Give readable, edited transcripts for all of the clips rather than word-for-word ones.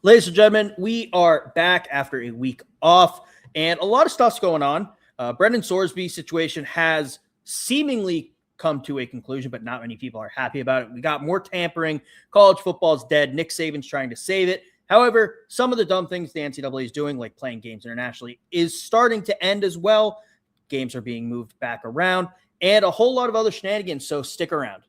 Ladies and gentlemen, we are back after a week off, and a lot of stuff's going on. Brendan Sorsby's situation has seemingly come to a conclusion, but not many people are happy about it. We got more tampering. College football's dead. Nick Saban's trying to save it. However, some of the dumb things the NCAA is doing, like playing games internationally, is starting to end as well. Games are being moved back around, and a whole lot of other shenanigans, so stick around.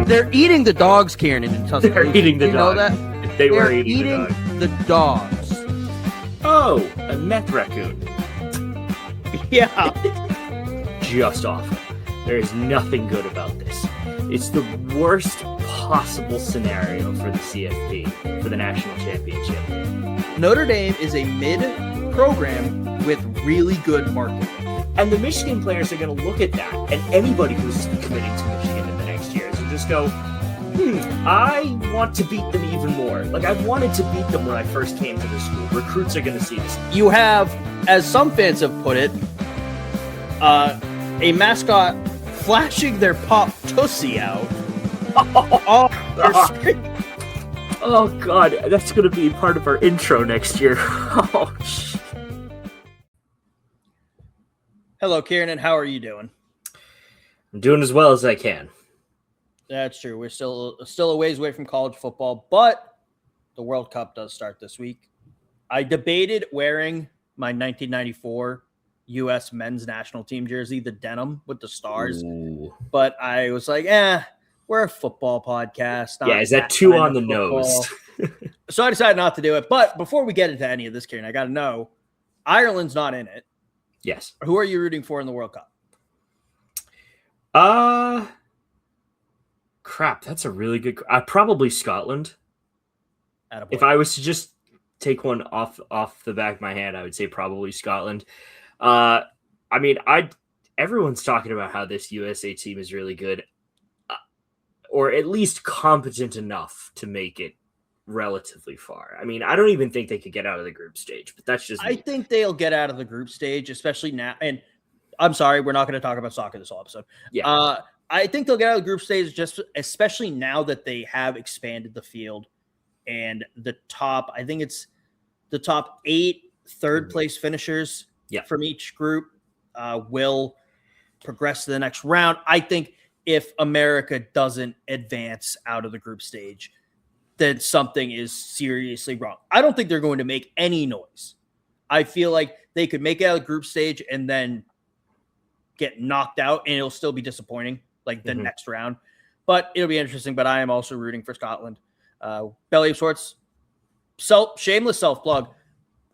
They're eating the dogs, Ciarnan, in Tuscaloosa. They're eating the dogs. You know that? If they were eating the dogs. Oh, a meth raccoon. Yeah. Just awful. There is nothing good about this. It's the worst possible scenario for the CFP, for the national championship. Notre Dame is a mid-program with really good marketing. And the Michigan players are going to look at that, and anybody who's committing to Michigan in the next years will just go, I want to beat them even more. Like, I wanted to beat them when I first came to the school. Recruits are going to see this. You have, as some fans have put it, a mascot flashing their pop tussie out. Oh, God. That's going to be part of our intro next year. Oh, shit. Hello, Ciarnan. How are you doing? I'm doing as well as I can. That's true. We're still a ways away from college football, but the World Cup does start this week. I debated wearing my 1994 U.S. men's national team jersey, the denim with the stars, but I was like, we're a football podcast. Yeah, is that too on the nose? So I decided not to do it. But before we get into any of this, Ciarnan, I got to know, Ireland's not in it. Yes. Who are you rooting for in the World Cup? Crap, that's a really good... probably Scotland. Attaboy. If I was to just take one off the back of my hand, I would say probably Scotland. Everyone's talking about how this USA team is really good, or at least competent enough to make it relatively far. I mean, I don't even think they could get out of the group stage, but that's just... I think they'll get out of the group stage, especially now. And I'm sorry, we're not going to talk about soccer this whole episode. Yeah. I think they'll get out of the group stage, just especially now that they have expanded the field, and the top 8 third place finishers from each group will progress to the next round. I think if America doesn't advance out of the group stage, then something is seriously wrong. I don't think they're going to make any noise. I feel like they could make it out of the group stage and then get knocked out, and it'll still be disappointing, like the next round. But it'll be interesting. But I am also rooting for Scotland. Belly of Sports, shameless self-plug.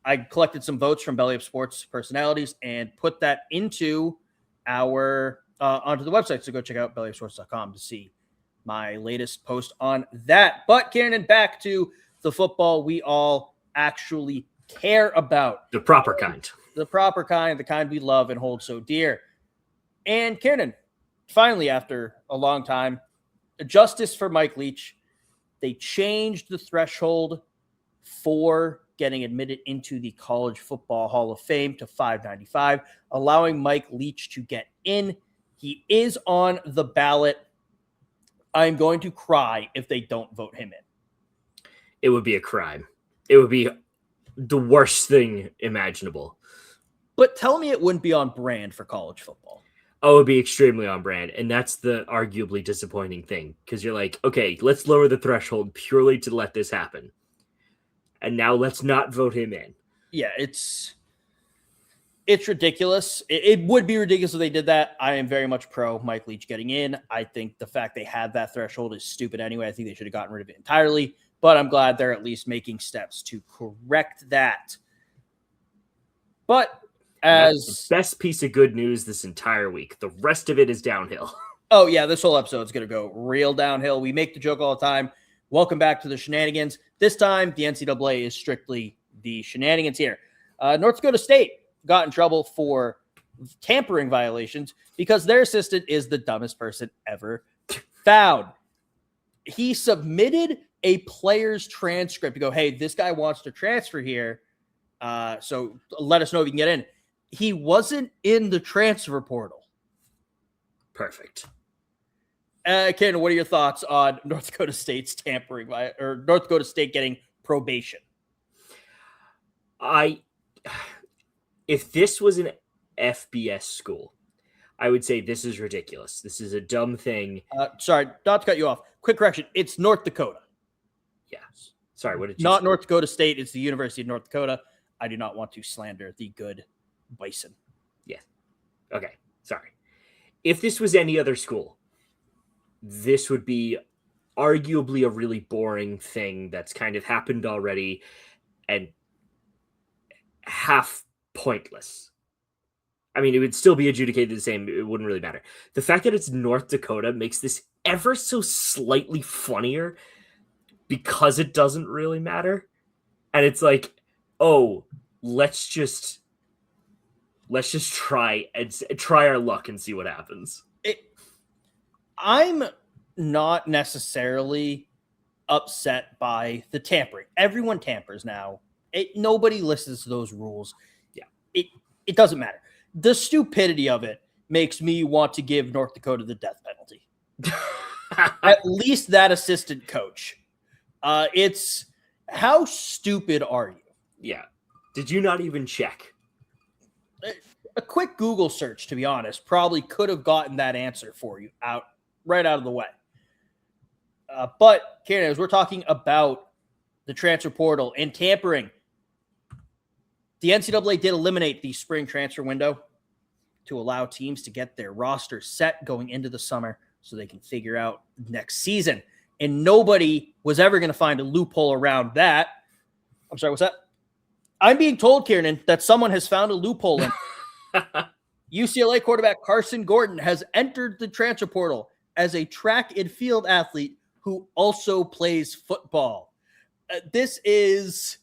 I collected some votes from Belly of Sports personalities and put that into our onto the website. So go check out bellyofsports.com to see my latest post on that. But Ciarnan, back to the football we all actually care about. The proper kind. The proper kind, the kind we love and hold so dear. And Ciarnan, finally, after a long time, justice for Mike Leach. They changed the threshold for getting admitted into the College Football Hall of Fame to $5.95, allowing Mike Leach to get in. He is on the ballot. I'm going to cry if they don't vote him in. It would be a crime. It would be the worst thing imaginable. But tell me it wouldn't be on brand for college football. Oh, it would be extremely on brand. And that's the arguably disappointing thing. Because you're like, okay, let's lower the threshold purely to let this happen. And now let's not vote him in. Yeah, it's ridiculous. It would be ridiculous if they did that. I am very much pro Mike Leach getting in. I think the fact they had that threshold is stupid anyway. I think they should have gotten rid of it entirely. But I'm glad they're at least making steps to correct that. But as that's the best piece of good news this entire week. The rest of it is downhill. Oh, yeah, this whole episode is going to go real downhill. We make the joke all the time. Welcome back to the shenanigans. This time, the NCAA is strictly the shenanigans here. North Dakota State got in trouble for tampering violations because their assistant is the dumbest person ever found. He submitted a player's transcript to go, hey, this guy wants to transfer here, so let us know if you can get in. He wasn't in the transfer portal. Perfect. Ken, what are your thoughts on North Dakota State's tampering or North Dakota State getting probation? If this was an FBS school, I would say this is ridiculous. This is a dumb thing. Sorry, not to cut you off. Quick correction. It's North Dakota. Yes. Sorry, what did you Not say? North Dakota State. It's the University of North Dakota. I do not want to slander the good Bison. Yeah. Okay. Sorry. If this was any other school, this would be arguably a really boring thing that's kind of happened already and half pointless. I mean, it would still be adjudicated the same. It wouldn't really matter. The fact that it's North Dakota makes this ever so slightly funnier because it doesn't really matter. And it's like, oh, let's just try our luck and see what happens. I'm not necessarily upset by the tampering. Everyone tampers now. Nobody listens to those rules. Yeah. It doesn't matter. The stupidity of it makes me want to give North Dakota the death penalty. At least that assistant coach. It's how stupid are you? Yeah. Did you not even check? A quick Google search, to be honest, probably could have gotten that answer for you right out of the way. But, Karen, as we're talking about the transfer portal and tampering, the NCAA did eliminate the spring transfer window to allow teams to get their roster set going into the summer so they can figure out next season. And nobody was ever going to find a loophole around that. I'm sorry, what's that? I'm being told, Kieran, that someone has found a loophole in UCLA quarterback Carson Gordon has entered the transfer portal as a track and field athlete who also plays football. This is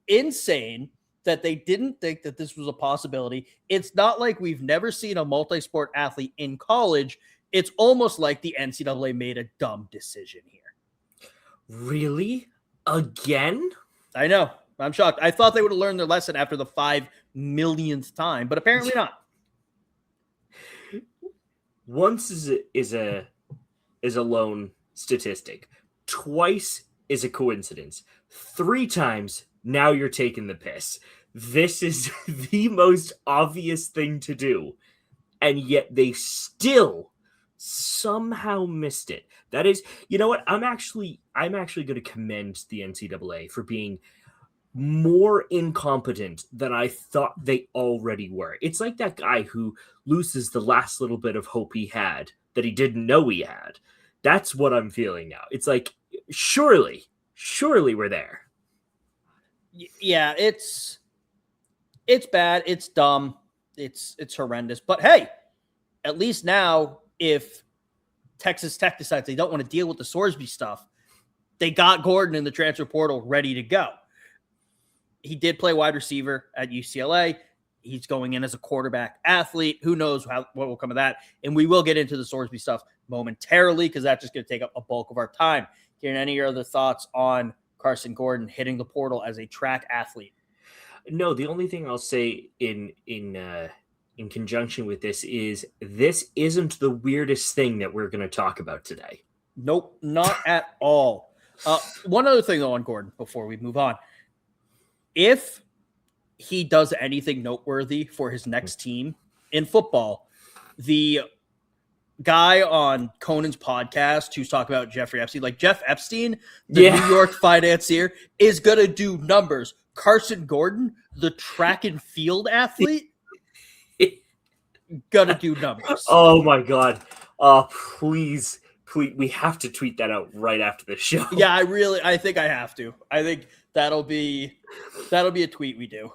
insane that they didn't think that this was a possibility. It's not like we've never seen a multi-sport athlete in college. It's almost like the NCAA made a dumb decision here. Really? Again? I know. I'm shocked. I thought they would have learned their lesson after the 5 millionth time, but apparently not. Once is a lone statistic. Twice is a coincidence. 3 times, now you're taking the piss. This is the most obvious thing to do, and yet they still somehow missed it. That is, you know what? I'm actually going to commend the NCAA for being more incompetent than I thought they already were. It's like that guy who loses the last little bit of hope he had that he didn't know he had. That's what I'm feeling now. It's like, surely we're there. Yeah, it's bad. It's dumb. It's horrendous. But hey, at least now, if Texas Tech decides they don't want to deal with the Sorsby stuff, they got Gordon in the transfer portal ready to go. He did play wide receiver at UCLA. He's going in as a quarterback athlete. Who knows what will come of that? And we will get into the Sorsby stuff momentarily because that's just going to take up a bulk of our time. Kieran, any other thoughts on Carson Gordon hitting the portal as a track athlete? No, the only thing I'll say in conjunction with this isn't the weirdest thing that we're going to talk about today. Nope, not at all. One other thing, though, on Gordon before we move on. If he does anything noteworthy for his next team in football, the guy on Conan's podcast who's talking about Jeffrey Epstein, like Jeff Epstein, the New York financier, is going to do numbers. Carson Gordon, the track and field athlete, going to do numbers. Oh, my God. Please, we have to tweet that out right after the show. Yeah, I think I have to. I think that'll be a tweet we do.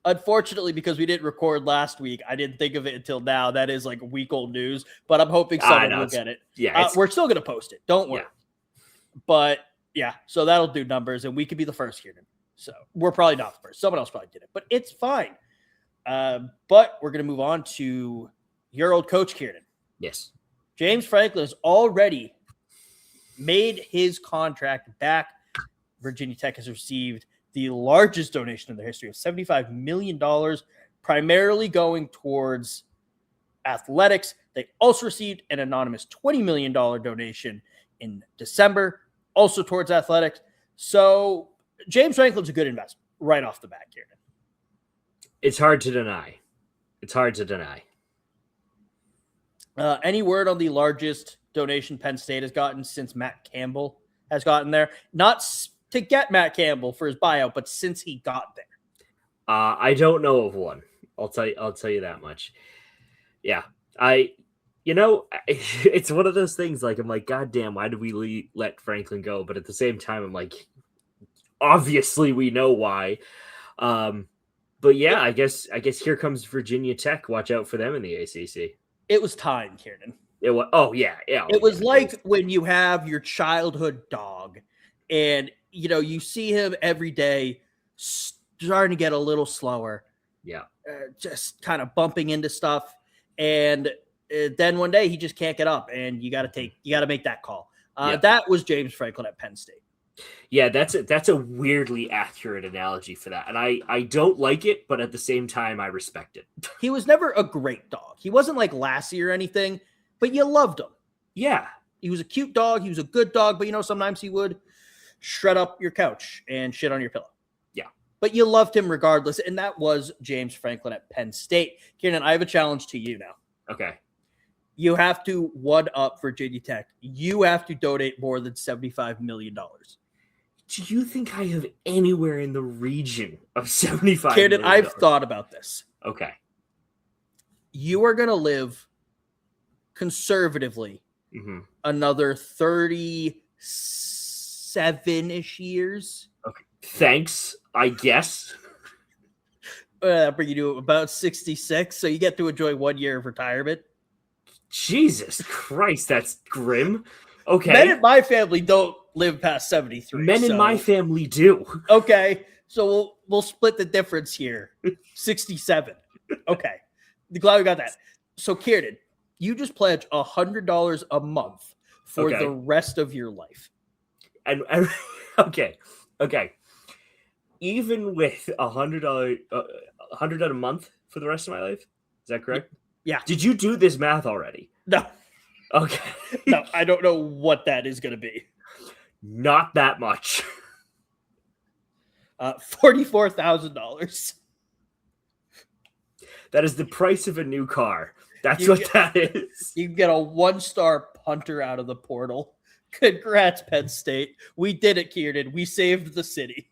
Unfortunately, because we didn't record last week, I didn't think of it until now. That is like week-old news, but I'm hoping someone will get it. Yeah, we're still going to post it. Don't worry. Yeah. But yeah, so that'll do numbers, and we could be the first here. So we're probably not the first. Someone else probably did it, but it's fine. But we're going to move on to your old coach, Kieran. Yes. James Franklin has already made his contract back. Virginia Tech has received the largest donation in their history of $75 million, primarily going towards athletics. They also received an anonymous $20 million donation in December, also towards athletics. So James Franklin's a good investment right off the bat, Ciarnan. It's hard to deny. Any word on the largest donation Penn State has gotten since Matt Campbell has gotten there? Not to get Matt Campbell for his buyout, but since he got there. I don't know of one. I'll tell you that much. Yeah, it's one of those things. Like, I'm like, God damn, why did we let Franklin go? But at the same time, I'm like, obviously we know why. But yeah, I guess here comes Virginia Tech. Watch out for them in the ACC. It was time, Ciarnan. It was. Oh yeah. It was like when you have your childhood dog, and you see him every day, starting to get a little slower. Yeah. Just kind of bumping into stuff, and then one day he just can't get up, and you got to make that call. That was James Franklin at Penn State. Yeah, that's a weirdly accurate analogy for that. And I don't like it, but at the same time, I respect it. He was never a great dog. He wasn't like Lassie or anything, but you loved him. Yeah. He was a cute dog. He was a good dog, but sometimes he would shred up your couch and shit on your pillow. Yeah. But you loved him regardless, and that was James Franklin at Penn Ciarnan, I have a challenge to you now. Okay. You have to one-up Virginia Tech. You have to donate more than $75 million. Do you think I have anywhere in the region of $75 million? I've thought about this. Okay. You are going to live conservatively another 37-ish years. Okay. Thanks, I guess. Bring you to about 66, so you get to enjoy 1 year of retirement. Jesus Christ, that's grim. Okay. Men in my family don't live past 73. Men in my family do. Okay, so we'll split the difference here. 67. Okay. Glad we got that. So, Ciarnan, you just pledge $100 a month for the rest of your life. And okay. Even with $100 a month for the rest of my life, is that correct? Yeah. Did you do this math already? No. Okay. No, I don't know what that is going to be. Not that much. $44,000. That is the price of a new car. That's that is. You can get a 1-star punter out of the portal. Congrats, Penn State. We did it, Ciarnan. We saved the city.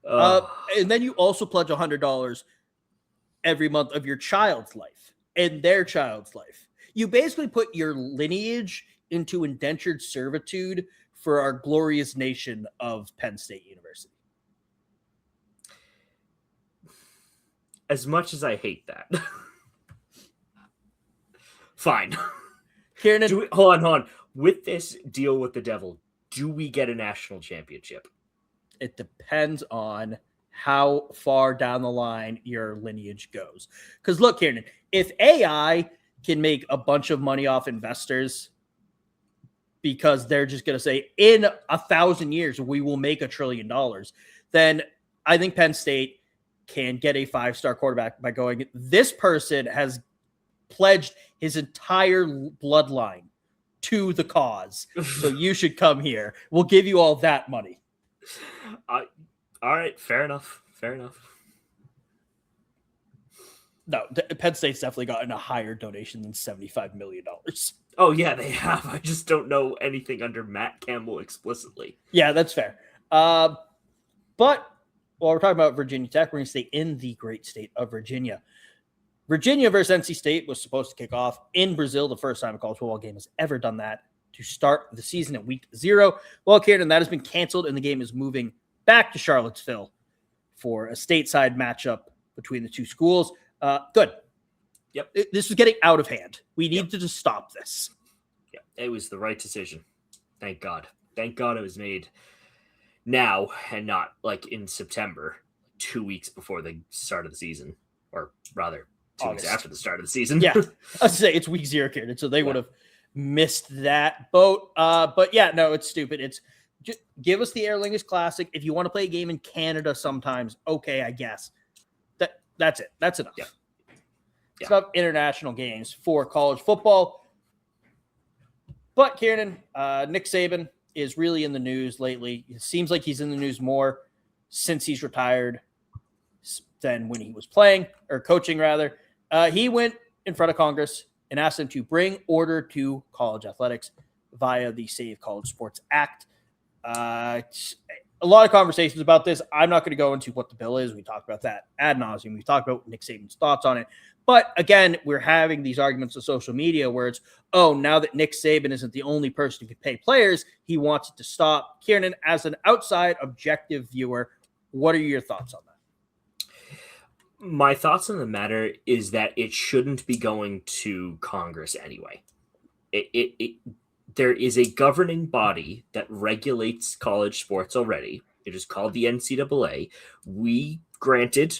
And then you also pledge $100 every month of your child's life and their child's life. You basically put your lineage into indentured servitude for our glorious nation of Penn State University. As much as I hate that. Fine. Ciarnan, hold on. With this deal with the devil, do we get a national championship? It depends on how far down the line your lineage goes. Because look, Ciarnan, if AI can make a bunch of money off investors because they're just going to say, in 1,000 years, we will make $1 trillion, then I think Penn State can get a 5-star quarterback by going, this person has pledged his entire bloodline to the cause. So you should come here. We'll give you all that money. All right. Fair enough. No, Penn State's definitely gotten a higher donation than $75 million. Oh, yeah, they have. I just don't know anything under Matt Campbell explicitly. Yeah, that's fair. But while we're talking about Virginia Tech, we're going to stay in the great state of Virginia. Virginia versus NC State was supposed to kick off in Brazil, the first time a college football game has ever done that, to start the season at week 0. Well, Ciarnan, that has been canceled, and the game is moving back to Charlottesville for a stateside matchup between the two schools. Good. Yep. This was getting out of hand. We needed to stop this. Yeah, it was the right decision. Thank God. Thank God it was made now and not like in September, 2 weeks before the start of the season, or rather 2 weeks after the start of the season. Yeah, I'd say it's week 0, Ciarnan, so they would have missed that boat. But yeah, no, it's stupid. It's just give us the Aer Lingus Classic. If you want to play a game in Canada sometimes, okay, I guess. That's it. That's enough. Yeah. enough international games for college football. But Ciarnan, Nick Saban is really in the news lately. It seems like he's in the news more since he's retired than when he was playing or coaching rather. He went in front of Congress and asked them to bring order to college athletics via the Save College Sports Act. A lot of conversations about this. I'm not going to go into what the bill is. We talked about that ad nauseum. We talked about Nick Saban's thoughts on it. But again, we're having these arguments on social media where it's, oh, now that Nick Saban isn't the only person who can pay players, he wants it to stop. Ciarnan, as an outside objective viewer, what are your thoughts on that? My thoughts on the matter is that it shouldn't be going to Congress anyway. There is a governing body that regulates college sports already. It is called the NCAA. We, granted,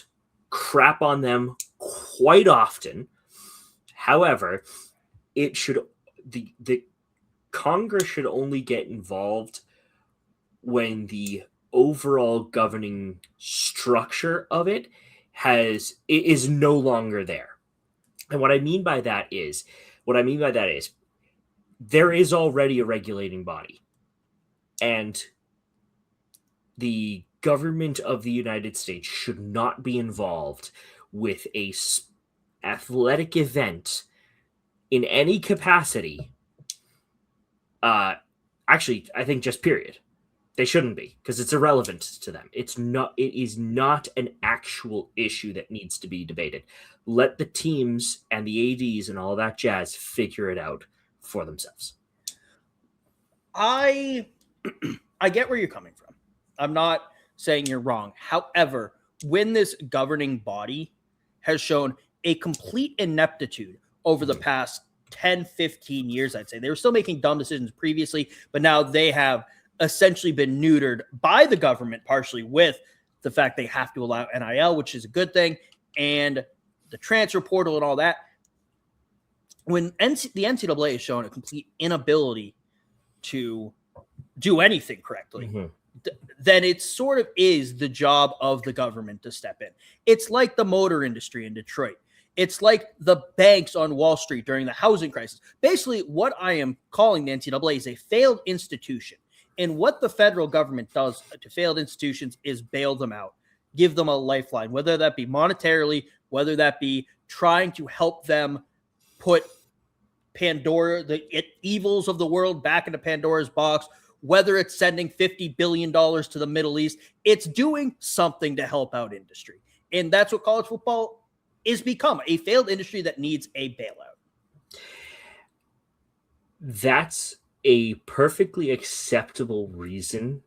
crap on them quite often. However, the Congress should only get involved when the overall governing structure of it is no longer there. And what I mean by that is there is already a regulating body, and the government of the United States should not be involved with a athletic event in any capacity. Actually, I think just period. They shouldn't be, because it's irrelevant to them. It is not an actual issue that needs to be debated. Let the teams and the ADs and all that jazz figure it out for themselves. I get where you're coming from. I'm not saying you're wrong. However, when this governing body has shown a complete ineptitude over the past 10, 15 years, I'd say. They were still making dumb decisions previously, but now they have essentially been neutered by the government, partially with the fact they have to allow NIL, which is a good thing, and the transfer portal and all that. When the NCAA has shown a complete inability to do anything correctly, then it sort of is the job of the government to step in. It's like the motor industry in Detroit. It's like the banks on Wall Street during the housing crisis. Basically, what I am calling the NCAA is a failed institution. And what the federal government does to failed institutions is bail them out, give them a lifeline, whether that be monetarily, whether that be trying to help them put Pandora, the evils of the world back into Pandora's box, whether it's sending $50 billion to the Middle East. It's doing something to help out industry. And that's what college football is become, a failed industry that needs a bailout. That's a perfectly acceptable reason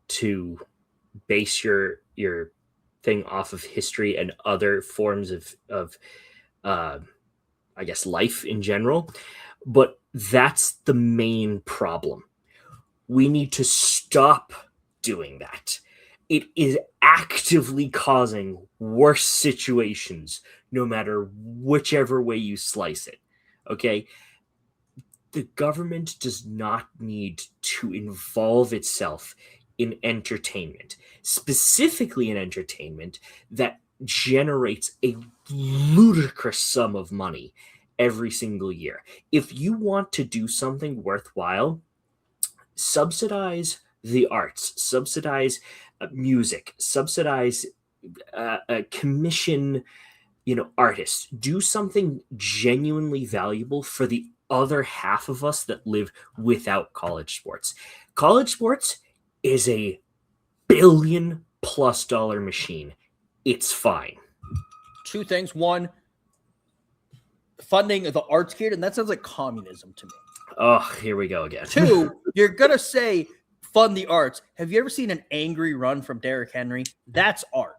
to base your thing off of history and other forms of I guess life in general, but that's the main problem. We need to stop doing that. It is actively causing worse situations, no matter whichever way you slice it. Okay? The government does not need to involve itself in entertainment, specifically in entertainment that generates a ludicrous sum of money every single year. If you want to do something worthwhile, subsidize the arts, subsidize music, subsidize commission, artists. Do something genuinely valuable for the other half of us that live without college sports. College sports is a $1 billion+ machine. It's fine. Two things. One, funding the arts kid, and that sounds like communism to me. Oh, here we go again. Two, you're going to say fund the arts. Have you ever seen an angry run from Derrick Henry? That's art.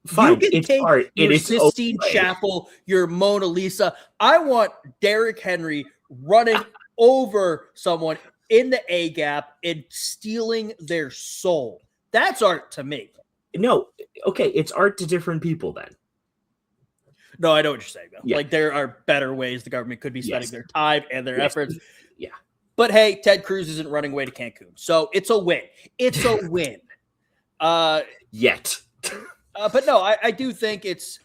Fine, it's art. Your it is Sistine Chapel, your Mona Lisa. I want Derrick Henry running over someone in the A gap and stealing their soul. That's art to me. No, okay, it's art to different people then. No, I know what you're saying, though. Yeah. Like, there are better ways the government could be spending their time and their efforts. Yeah. But hey, Ted Cruz isn't running away to Cancun. So it's a win. It's a win. Yet. But no, I do think it's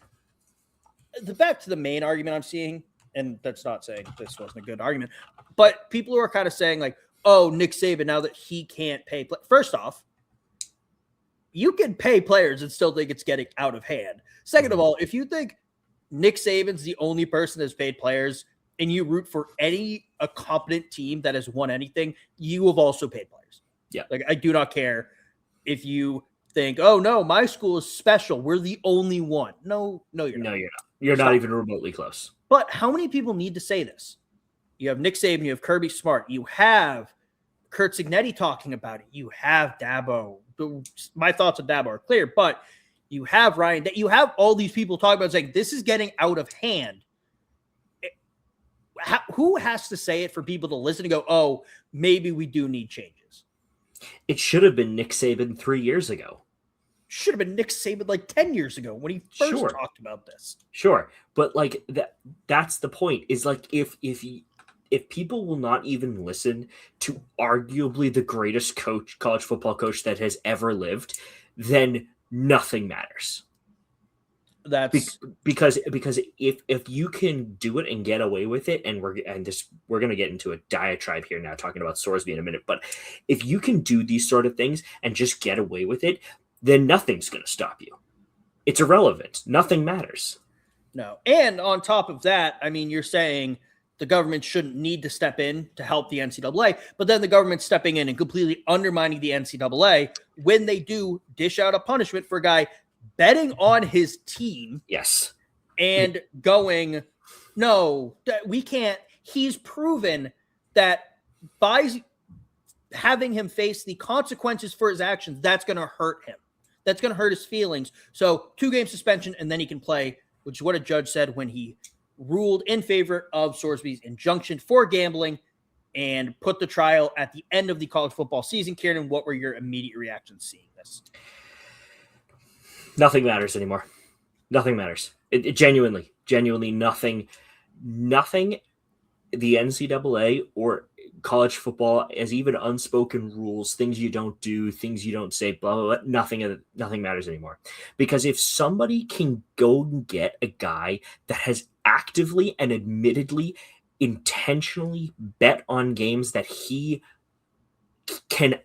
back to the main argument I'm seeing, and that's not saying this wasn't a good argument, but people who are kind of saying like, oh, Nick Saban, now that he can't pay. First off, you can pay players and still think it's getting out of hand. Second of all, if you think Nick Saban's the only person that's paid players and you root for a competent team that has won anything, you have also paid players. Yeah. Like, I do not care if you think, oh no, my school is special, we're the only one. No, you're not. You're not even remotely close. But how many people need to say this? You have Nick Saban, you have Kirby Smart, you have Kurt Cignetti talking about it, you have Dabo. My thoughts on Dabo are clear, but you have Ryan, you have all these people talking about saying this is getting out of hand. Who has to say it for people to listen and go, oh, maybe we do need changes? It should have been Nick Saban 3 years ago. Should have been Nick Saban like 10 years ago when he first talked about this. Sure. But like that's the point, is like if people will not even listen to arguably the greatest college football coach that has ever lived, then nothing matters. That's because if you can do it and get away with it, and we're going to get into a diatribe here now talking about Sorsby in a minute, but if you can do these sort of things and just get away with it, then nothing's going to stop you. It's irrelevant. Nothing matters. No. And on top of that, I mean, you're saying the government shouldn't need to step in to help the NCAA, but then the government stepping in and completely undermining the NCAA when they do dish out a punishment for a guy betting on his team. Yes. And going, no, we can't. He's proven that by having him face the consequences for his actions, that's going to hurt him. That's going to hurt his feelings. So 2-game suspension, and then he can play, which is what a judge said when he ruled in favor of Sorsby's injunction for gambling and put the trial at the end of the college football season. Ciarnan, what were your immediate reactions seeing this? Nothing matters anymore. Nothing matters. It genuinely nothing. The NCAA or college football as even unspoken rules, things you don't do, things you don't say, blah, blah, blah, nothing matters anymore. Because if somebody can go and get a guy that has actively and admittedly intentionally bet on games that he can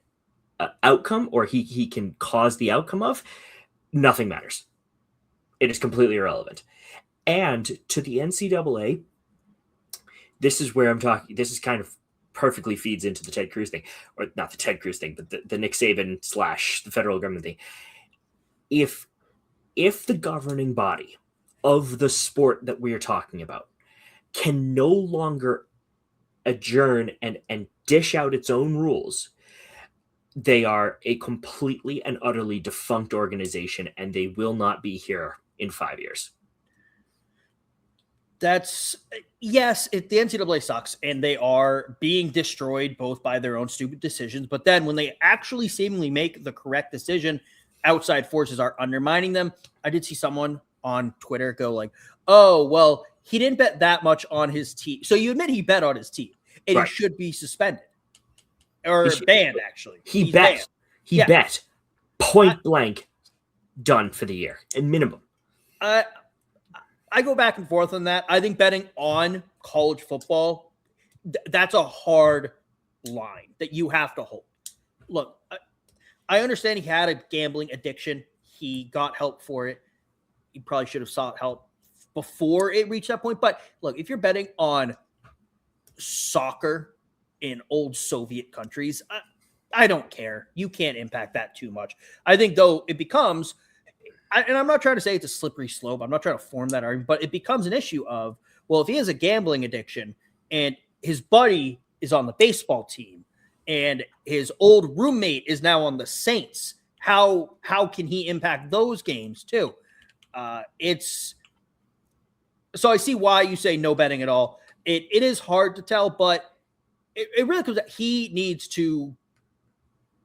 outcome, or he can cause the outcome of, nothing matters. It is completely irrelevant. And to the NCAA, this is where I'm talking. This is kind of perfectly feeds into the Ted Cruz thing, or not the Ted Cruz thing, but the Nick Saban / the federal government thing. If the governing body of the sport that we are talking about can no longer adjourn and dish out its own rules, they are a completely and utterly defunct organization, and they will not be here in 5 years. Yes, the NCAA sucks, and they are being destroyed both by their own stupid decisions, but then when they actually seemingly make the correct decision, outside forces are undermining them. I did see someone on Twitter go like, oh, well, he didn't bet that much on his team. So you admit he bet on his team, and right. He should be suspended. Or banned, actually. He bet. He bet. Point blank. Done for the year. At minimum. I go back and forth on that. I think betting on college football, that's a hard line that you have to hold. Look, I understand he had a gambling addiction. He got help for it. He probably should have sought help before it reached that point. But look, if you're betting on soccer in old Soviet countries, I don't care. You can't impact that too much. I think, though, it becomes, and I'm not trying to say it's a slippery slope. I'm not trying to form that argument, but it becomes an issue of, well, if he has a gambling addiction and his buddy is on the baseball team and his old roommate is now on the Saints, how can he impact those games too? So I see why you say no betting at all. It is hard to tell, but it really comes out. He needs to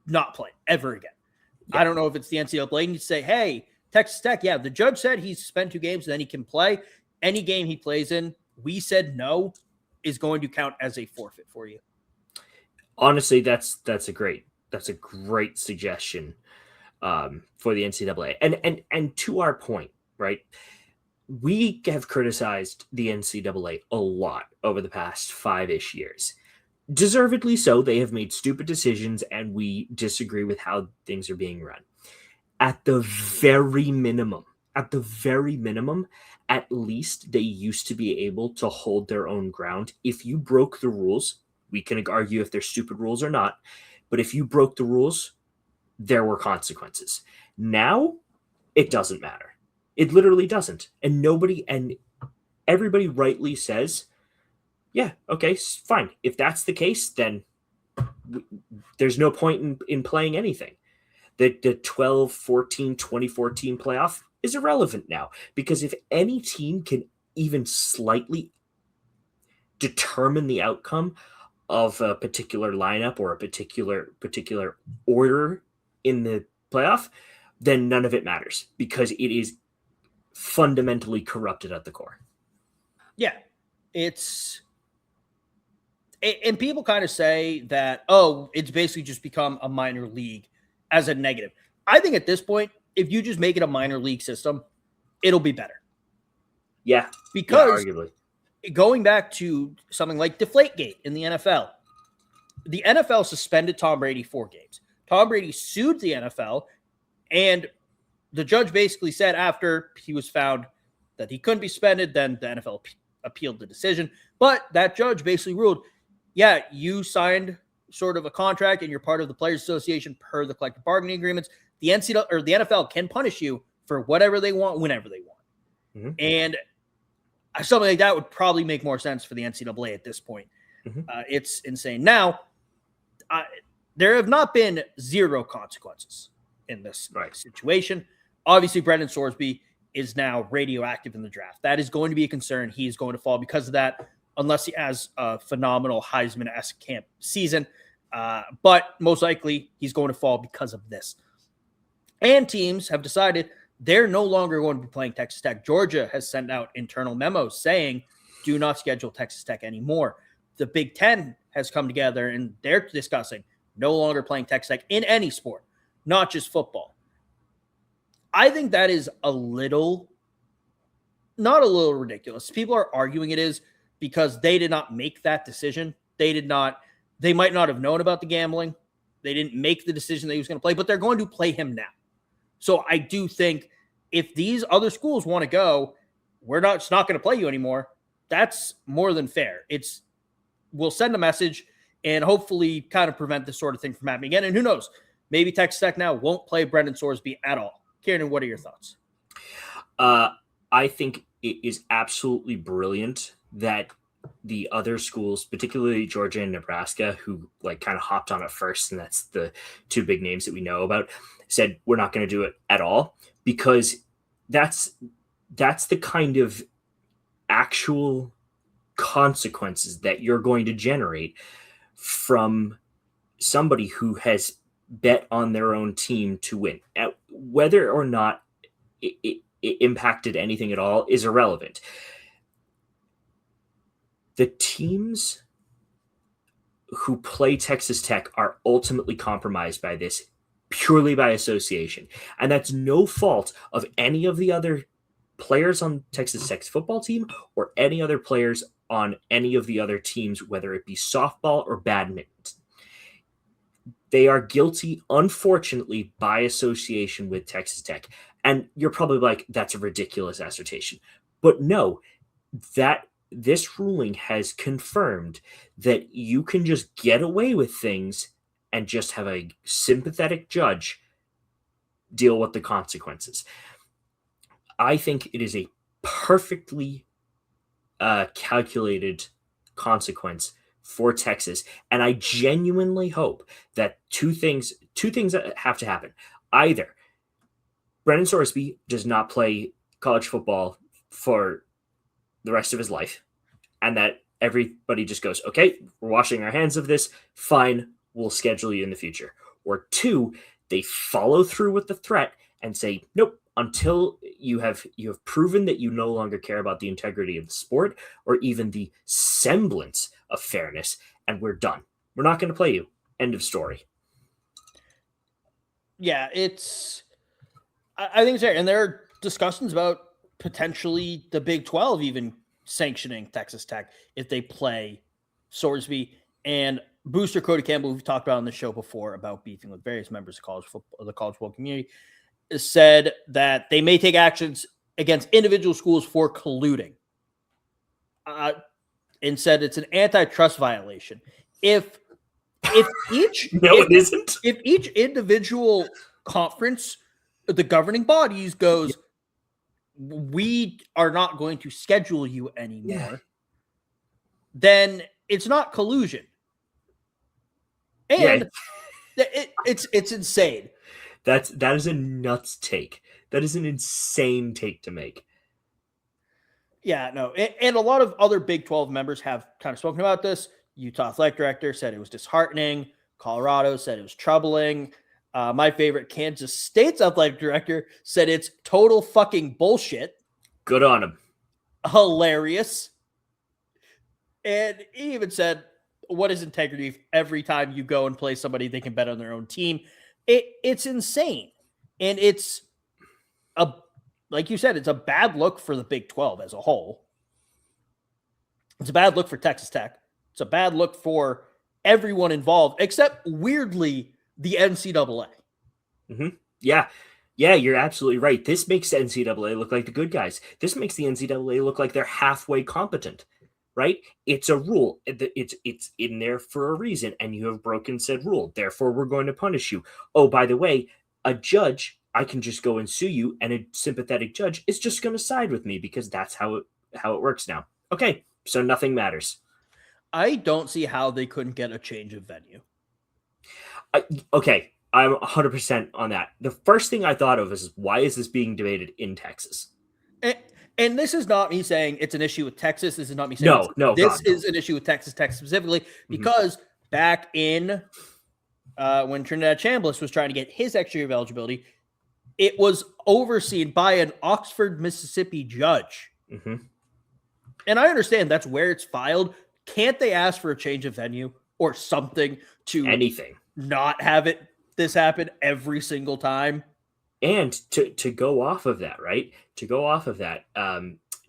not play ever again. Yeah. I don't know if it's the NCAA needs to say, hey, Texas Tech, the judge said he's spent 2 games and then he can play. Any game he plays in, we said no, is going to count as a forfeit for you. Honestly, that's a great suggestion for the NCAA. And to our point, right? we have criticized the NCAA a lot over the past 5-ish years. Deservedly so. They have made stupid decisions, and we disagree with how things are being run. At the very minimum, at least they used to be able to hold their own ground. If you broke the rules, we can argue if they're stupid rules or not, but if you broke the rules, there were consequences. Now, it doesn't matter. It literally doesn't. And everybody rightly says, yeah, okay, fine. If that's the case, then there's no point in playing anything. The 12, 14, 2014 playoff is irrelevant now, because if any team can even slightly determine the outcome of a particular lineup or a particular order in the playoff, then none of it matters, because it is fundamentally corrupted at the core. Yeah, and people kind of say that, oh, it's basically just become a minor league as a negative. I think at this point, if you just make it a minor league system, it'll be better. Yeah, because arguably. Going back to something like Deflategate in the NFL suspended Tom Brady 4 games. Tom Brady sued the NFL, and the judge basically said after he was found that he couldn't be suspended, then the NFL appealed the decision. But that judge basically ruled, yeah, you signed sort of a contract and you're part of the Players Association per the collective bargaining agreements. The NCAA or the NFL can punish you for whatever they want, whenever they want. Mm-hmm. And something like that would probably make more sense for the NCAA at this point. Mm-hmm. It's insane. Now, there have not been zero consequences in this situation. Obviously, Brendan Sorsby is now radioactive in the draft. That is going to be a concern. He is going to fall because of that, unless he has a phenomenal Heisman-esque camp season. But most likely, he's going to fall because of this. And teams have decided they're no longer going to be playing Texas Tech. Georgia has sent out internal memos saying, do not schedule Texas Tech anymore. The Big Ten has come together, and they're discussing no longer playing Texas Tech in any sport, not just football. I think that is not a little ridiculous. People are arguing it is because they did not make that decision. They might not have known about the gambling. They didn't make the decision that he was going to play, but they're going to play him now. So I do think if these other schools want to go, it's not going to play you anymore. That's more than fair. We'll send a message and hopefully kind of prevent this sort of thing from happening again. And who knows, maybe Texas Tech now won't play Brendan Sorsby at all. Ciarnan, what are your thoughts? I think it is absolutely brilliant that the other schools, particularly Georgia and Nebraska, who kind of hopped on it first, and that's the two big names that we know about, said we're not going to do it at all, because that's the kind of actual consequences that you're going to generate from somebody who has bet on their own team to win. Whether or not it impacted anything at all is irrelevant. The teams who play Texas Tech are ultimately compromised by this purely by association. And that's no fault of any of the other players on Texas Tech's football team or any other players on any of the other teams, whether it be softball or badminton. They are guilty, unfortunately, by association with Texas Tech. And you're probably like, that's a ridiculous assertion. But no, this ruling has confirmed that you can just get away with things and just have a sympathetic judge deal with the consequences. I think it is a perfectly calculated consequence for Texas. And I genuinely hope that two things that have to happen. Either Brendan Sorsby does not play college football for the rest of his life, and that everybody just goes, okay, we're washing our hands of this. Fine, we'll schedule you in the future. Or two, they follow through with the threat and say, nope, until you have proven that you no longer care about the integrity of the sport or even the semblance of fairness, and we're done. We're not going to play you. End of story. Yeah, I think it's fair. And there are discussions about potentially the Big 12 even sanctioning Texas Tech if they play Sorsby. And Booster Cody Campbell, we've talked about on the show before about beefing with various members of the college football community, said that they may take actions against individual schools for colluding. And said it's an antitrust violation. If each it isn't. If each individual conference, the governing bodies goes, we are not going to schedule you anymore, then it's not collusion. And it's insane. That is a nuts take. That is an insane take to make. Yeah, no. And a lot of other Big 12 members have kind of spoken about this. Utah athletic director said it was disheartening. Colorado said it was troubling. My favorite, Kansas State's athletic director, said it's total fucking bullshit. Good on him. Hilarious. And he even said, what is integrity if every time you go and play somebody they can bet on their own team? It's insane. And it's like you said, it's a bad look for the Big 12 as a whole. It's a bad look for Texas Tech. It's a bad look for everyone involved, except weirdly the NCAA. Mm-hmm. Yeah, you're absolutely right. This makes the NCAA look like the good guys. This makes the NCAA look like they're halfway competent, right? It's a rule. It's in there for a reason, and you have broken said rule. Therefore, we're going to punish you. Oh, by the way, a judge, I can just go and sue you, and a sympathetic judge is just going to side with me because that's how it works now. Okay, so nothing matters. I don't see how they couldn't get a change of venue. Okay, I'm 100% on that. The first thing I thought of is, why is this being debated in Texas? And this is not me saying it's an issue with Texas. This is not me saying this is an issue with Texas Tech specifically, because back in when Trinidad Chambliss was trying to get his extra year of eligibility, it was overseen by an Oxford, Mississippi judge. Mm-hmm. And I understand that's where it's filed. Can't they ask for a change of venue or something to anything, not have this happen every single time? And to go off of that, right? To go off of that,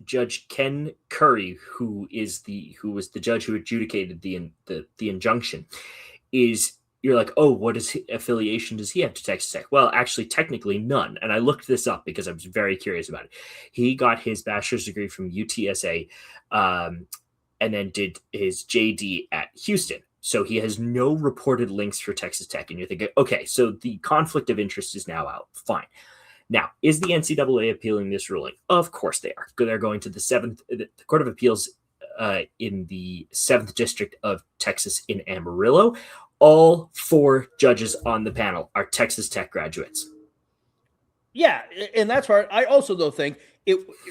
Judge Ken Curry, who was the judge who adjudicated the injunction, you're like, oh, what affiliation does he have to Texas Tech? Well, actually, technically none. And I looked this up because I was very curious about it. He got his bachelor's degree from UTSA, and then did his JD at Houston. So he has no reported links for Texas Tech. And you're thinking, okay, so the conflict of interest is now out. Fine. Now, is the NCAA appealing this ruling? Of course they are. They're going to the Court of Appeals in the 7th District of Texas in Amarillo. All 4 judges on the panel are Texas Tech graduates. Yeah, and that's part. I also, though, think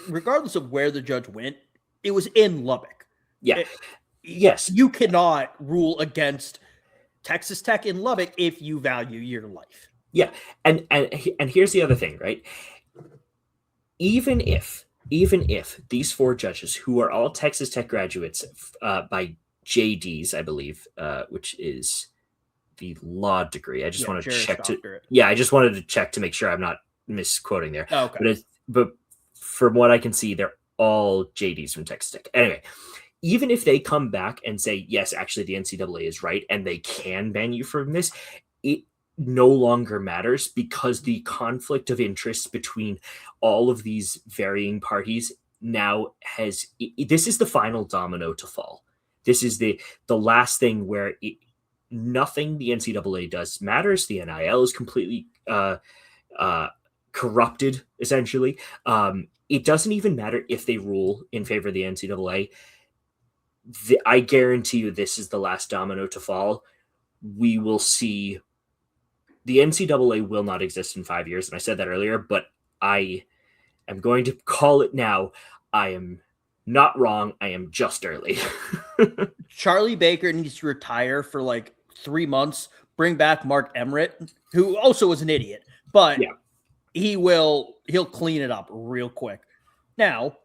regardless of where the judge went, it was in Lubbock. Yeah. Yes. You cannot rule against Texas Tech in Lubbock if you value your life. Yeah. And here's the other thing, right? Even if these 4 judges, who are all Texas Tech graduates by JDs, I believe, which is the law degree. I just wanted to check I just wanted to check to make sure I'm not misquoting there. Oh, okay. But from what I can see, they're all JDs from Texas Tech. Anyway, even if they come back and say, yes, actually the NCAA is right and they can ban you from this, it no longer matters, because the conflict of interest between all of these varying parties now this is the final domino to fall. This is the last thing where nothing the NCAA does matters. The NIL is completely corrupted, essentially. It doesn't even matter if they rule in favor of the NCAA. I guarantee you this is the last domino to fall. We will see. The NCAA will not exist in 5 years, and I said that earlier, but I am going to call it now. I am not wrong. I am just early. Charlie Baker needs to retire for like 3 months, bring back Mark Emmert, who also was an idiot, but he'll clean it up real quick. Now,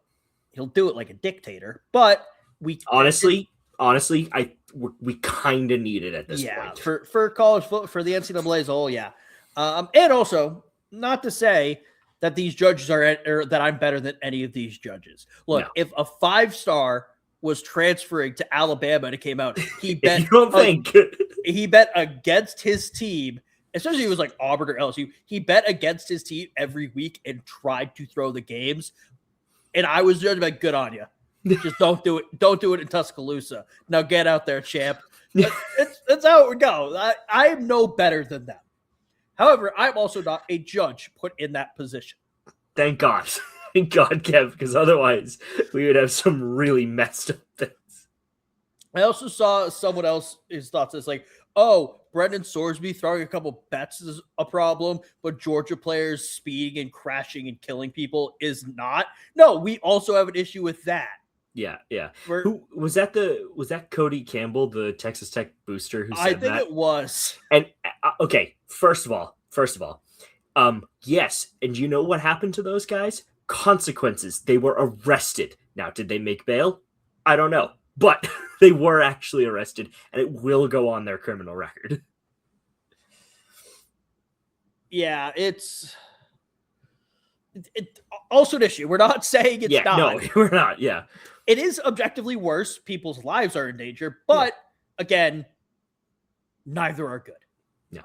he'll do it like a dictator, but we honestly, we kind of need it at this point. For college football, for the NCAA as a whole, yeah. And also, not to say that these judges or that I'm better than any of these judges. Look, if a 5-star was transferring to Alabama and it came out, he bet. He bet against his team, especially if it was like Auburn or LSU. He bet against his team every week and tried to throw the games. And I was judging like, good on you. Just don't do it. Don't do it in Tuscaloosa. Now get out there, champ. That's how it would go. I am no better than them. However, I'm also not a judge put in that position. Thank God. Thank God, Kev, because otherwise we would have some really messed up things. I also saw someone else's thoughts. It's like, oh, Brendan Sorsby throwing a couple bets is a problem, but Georgia players speeding and crashing and killing people is not. No, we also have an issue with that. Yeah. Who was that? Was that Cody Campbell, the Texas Tech booster, who said that? I think it was. And okay, first of all, yes. And you know what happened to those guys? Consequences. They were arrested. Now, did they make bail? I don't know, but they were actually arrested, and it will go on their criminal record. Yeah, it's also an issue. We're not saying it's not. No, we're not. Yeah. It is objectively worse. People's lives are in danger, but again, neither are good. No.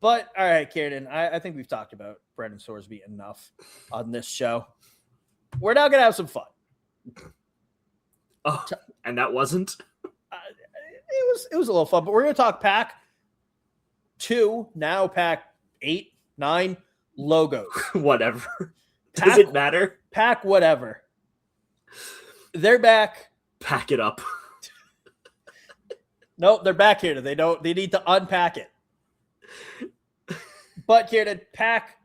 But all right, Ciarnan, I think we've talked about Brendan Sorsby enough on this show. We're now going to have some fun. Oh, and that wasn't? It was a little fun, but we're going to talk Pack 2, now Pack 8, 9 logos. Whatever. Does it matter? Pack whatever. They're back. Pack it up. Nope, they're back here. They need to unpack it. But here to Pack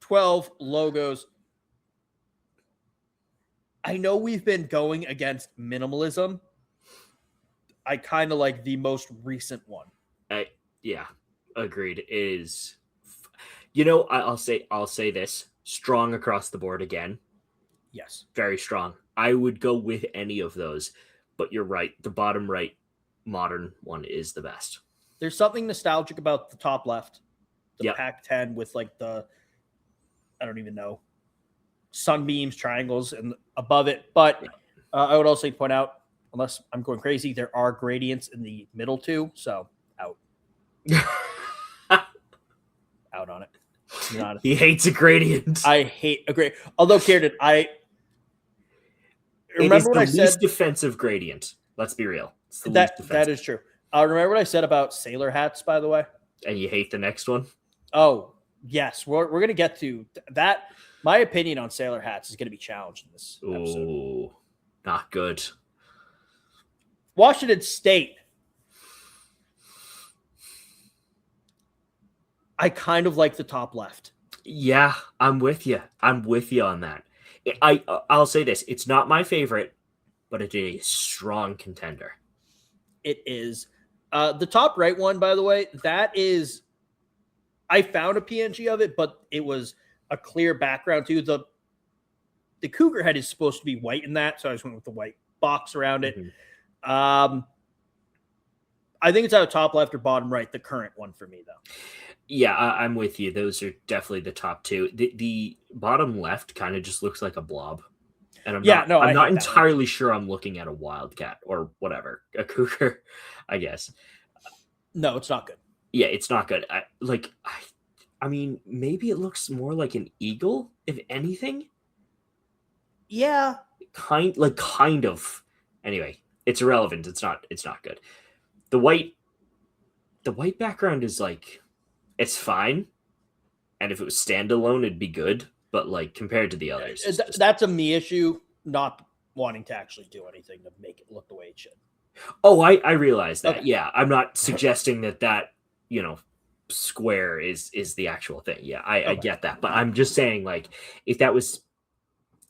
12 logos. I know we've been going against minimalism. I kind of like the most recent one. Yeah, agreed. It is. I'll say this. Strong across the board again. Yes. Very strong. I would go with any of those, but you're right. The bottom right modern one is the best. There's something nostalgic about the top left. The Pack 10 with like I don't even know, sunbeams, triangles, and above it. But I would also point out, unless I'm going crazy, there are gradients in the middle too. So out. Out on it. He hates a gradient. I hate a gradient. Although, Ciarnan, I remember what I said. Least defensive gradient. Let's be real. That is true. Remember what I said about sailor hats, by the way? And you hate the next one? Oh, yes. We're going to get to that. My opinion on sailor hats is going to be challenged in this episode. Ooh, not good. Washington State. I kind of like the top left. Yeah, I'm with you. I'm with you on that. I'll say this. It's not my favorite, but it is a strong contender. It is. The top right one, by the way, that is, I found a PNG of it, but it was a clear background too. The cougar head is supposed to be white in that, so I just went with the white box around it. Mm-hmm. I think it's out of top left or bottom right, the current one for me, though. Yeah, I'm with you. Those are definitely the top two. The bottom left kind of just looks like a blob. And I'm not entirely sure I'm looking at a wildcat or whatever, a cougar, I guess. No, it's not good. Yeah, it's not good. I mean, maybe it looks more like an eagle, if anything. Yeah, kind of. Anyway, it's irrelevant. It's not good. The white background is like, it's fine. And if it was standalone, it'd be good. But like compared to the others, that's a me issue, not wanting to actually do anything to make it look the way it should. Oh, I realize that. Okay. Yeah, I'm not suggesting that square is the actual thing. Yeah, I get that. But I'm just saying, like, if that was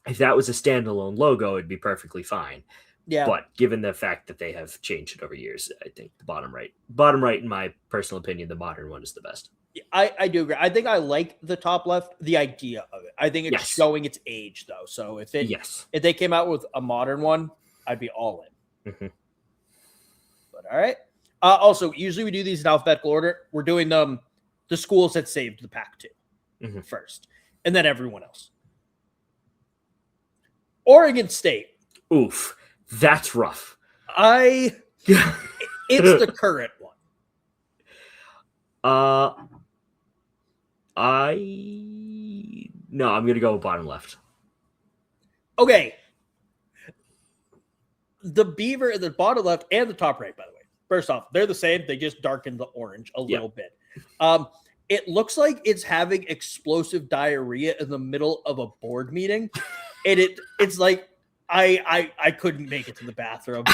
a standalone logo, it'd be perfectly fine. Yeah. But given the fact that they have changed it over years, I think the bottom right, in my personal opinion, the modern one is the best. I do agree. I think I like the top left, the idea of it. I think it's showing its age, though. So if they came out with a modern one, I'd be all in. Mm-hmm. But all right. Also, usually we do these in alphabetical order. We're doing the schools that saved the Pac-2. first, and then everyone else. Oregon State. Oof, that's rough. It's the current one. No, I'm gonna go bottom left. Okay. The beaver, the bottom left, and the top right, by the way. First off, they're the same. They just darken the orange a little bit. It looks like it's having explosive diarrhea in the middle of a board meeting, and it's like I couldn't make it to the bathroom.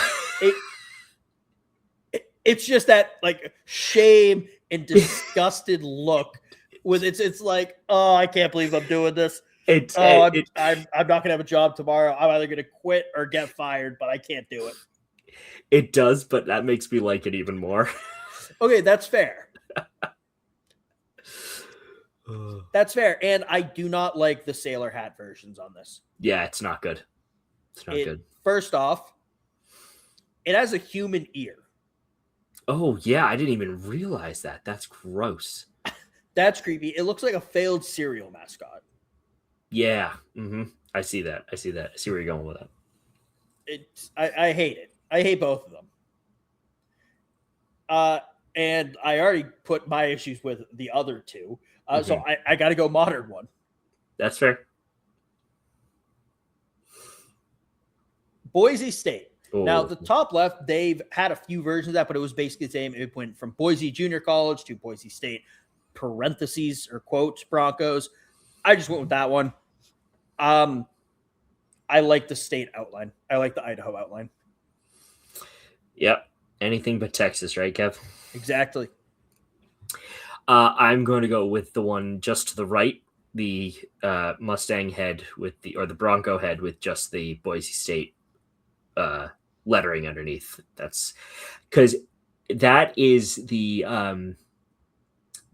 It's just that like shame and disgusted look with it's like, oh, I can't believe I'm doing this. I'm not gonna have a job tomorrow. I'm either gonna quit or get fired, but I can't do it. It does, but that makes me like it even more. Okay, that's fair. That's fair. And I do not like the sailor hat versions on this. Yeah, it's not good. It's not good. First off, it has a human ear. Oh, yeah. I didn't even realize that. That's gross. That's creepy. It looks like a failed cereal mascot. Yeah. Mm-hmm. I see that. I see where you're going with that. I hate it. I hate both of them. And I already put my issues with the other two. So I got to go modern one. That's fair. Boise State. Ooh. Now, the top left, they've had a few versions of that, but it was basically the same. It went from Boise Junior College to Boise State, parentheses or quotes, Broncos. I just went with that one. I like the state outline. I like the Idaho outline. Yep. Anything but Texas, right, Kev? Exactly. I'm going to go with the one just to the right, the Mustang head the Bronco head with just the Boise State lettering underneath. That's because that is the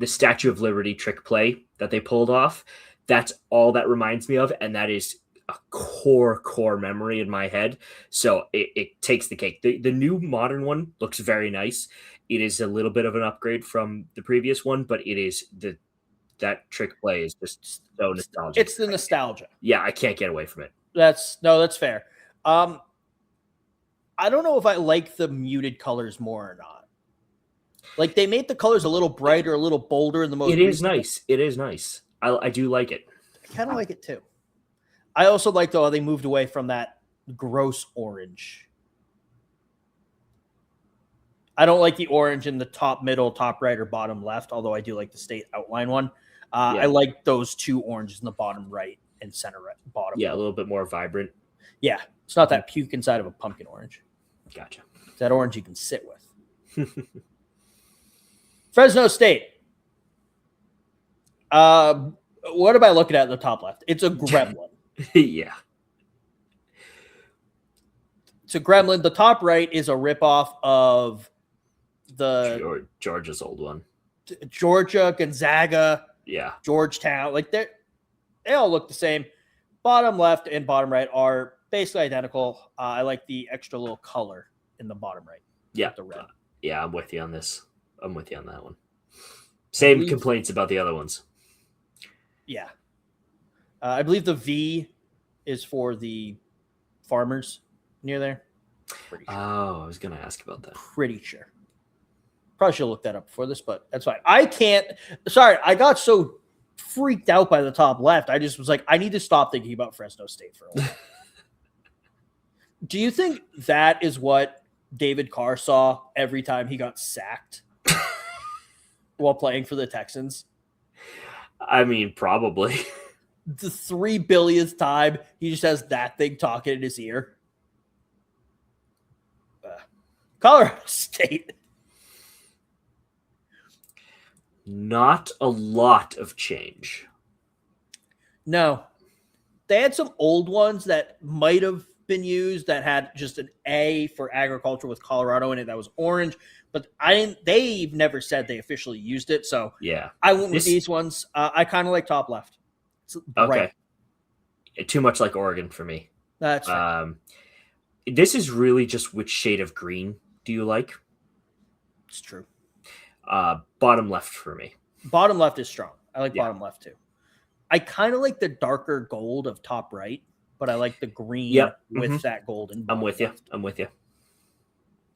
Statue of Liberty trick play that they pulled off. That's all that reminds me of, and that is a core memory in my head. So it takes the cake. The new modern one looks very nice. It is a little bit of an upgrade from the previous one, but it is that trick play is just so nostalgic. It's the nostalgia. Yeah, I can't get away from it. That's fair. I don't know if I like the muted colors more or not. Like they made the colors a little brighter, a little bolder in the most. It is nice. It is nice. I do like it. I kind of like it too. I also like though how they moved away from that gross orange. I don't like the orange in the top middle, top right, or bottom left, although I do like the state outline one. I like those two oranges in the bottom right and center right, bottom. Yeah, a little bit more vibrant. Yeah, it's not that puke inside of a pumpkin orange. Gotcha. It's that orange you can sit with. Fresno State. What am I looking at in the top left? It's a gremlin. Yeah. It's a gremlin. The top right is a ripoff of the Georgia's old one. Georgia, Gonzaga, Georgetown. Like they all look the same. Bottom left and bottom right are basically identical. I like the extra little color in the bottom right. Yeah. The red. Yeah, I'm with you on this. I'm with you on that one. Same complaints about the other ones. Yeah. I believe the V is for the farmers near there. Pretty sure. Oh, I was going to ask about that. Pretty sure. Probably should have looked that up before this, but that's fine. I got so freaked out by the top left. I just was like, I need to stop thinking about Fresno State for a while. Do you think that is what David Carr saw every time he got sacked while playing for the Texans? I mean, probably. The 3 billionth time he just has that thing talking in his ear. Colorado State. Not a lot of change. No. They had some old ones that might have been used that had just an A for agriculture with Colorado in it that was orange, but they've never said they officially used it. So yeah, I went with these ones. I kind of like top left. Okay. Too much like Oregon for me. That's right. This is really just which shade of green do you like? It's true. Bottom left for me. Bottom left is strong. I like bottom left too. I kind of like the darker gold of top right, but I like the green with that golden. I'm with you.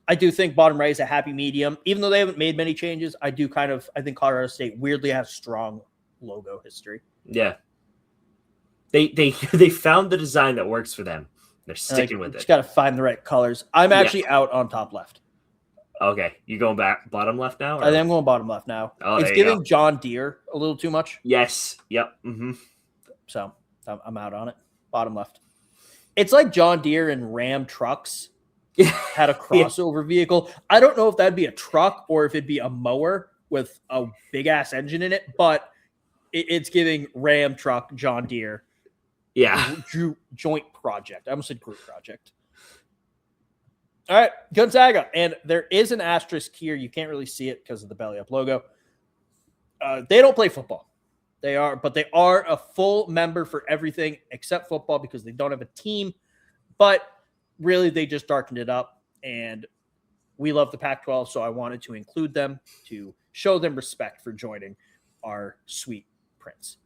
I do think bottom right is a happy medium. Even though they haven't made many changes, I think Colorado State weirdly has strong logo history. Yeah. They found the design that works for them. They're sticking with it. Just got to find the right colors. I'm actually out on top left. Okay. You going back bottom left now? I think I'm going bottom left now. Oh, it's giving John Deere a little too much. Yes. Yep. Mm-hmm. So I'm out on it. Bottom left. It's like John Deere and Ram trucks had a crossover vehicle. I don't know if that'd be a truck or if it'd be a mower with a big ass engine in it, but it's giving Ram truck John Deere. Yeah. Joint project. I almost said group project. All right, Gonzaga. And there is an asterisk here. You can't really see it because of the belly up logo. They don't play football. They are a full member for everything except football because they don't have a team. But really, they just darkened it up. And we love the Pac-12, so I wanted to include them to show them respect for joining our sweet prince.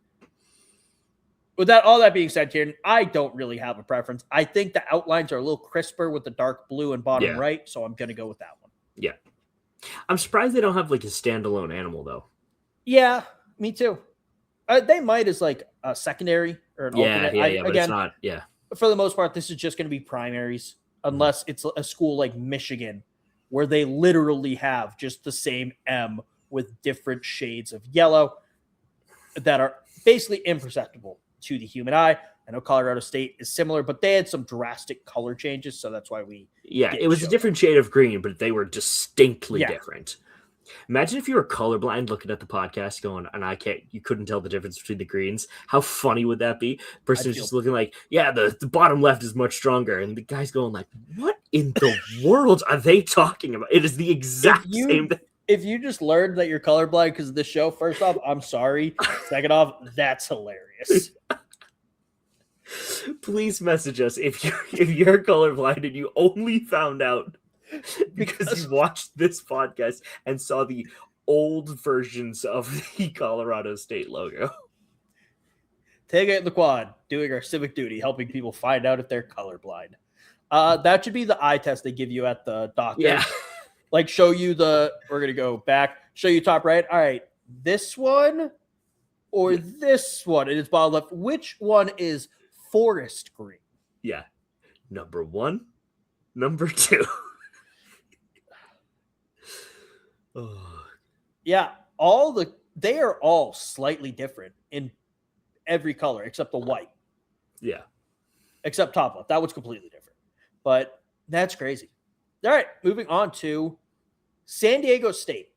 With all that being said, Ciarnan, I don't really have a preference. I think the outlines are a little crisper with the dark blue and bottom right, so I'm going to go with that one. Yeah. I'm surprised they don't have like a standalone animal, though. Yeah, me too. They might as like a secondary or an alternate. But again, it's not. Yeah. For the most part, this is just going to be primaries, unless it's a school like Michigan, where they literally have just the same M with different shades of yellow that are basically imperceptible to the human eye. I know Colorado State is similar, but they had some drastic color changes, so that's why we. Yeah, it was a different shade of green, but they were distinctly different. Imagine if you were colorblind looking at the podcast going, and you couldn't tell the difference between the greens. How funny would that be? Person's just looking like, the bottom left is much stronger. And the guy's going like, what in the world are they talking about? It is the exact same thing. If you just learned that you're colorblind because of this show, first off, I'm sorry. Second off, that's hilarious. Please message us if you're colorblind and you only found out because you watched this podcast and saw the old versions of the Colorado State logo. Take it in the quad, doing our civic duty, helping people find out if they're colorblind. That should be the eye test they give you at the doctor. Yeah. Like show you we're going to go back, show you top right. All right, this one or this one? And it's bottom left. Which one is forest green? Yeah. Number 1, number 2. Yeah, they are all slightly different in every color except the white. Yeah. Except top left. That was completely different. But that's crazy. All right, moving on to San Diego State.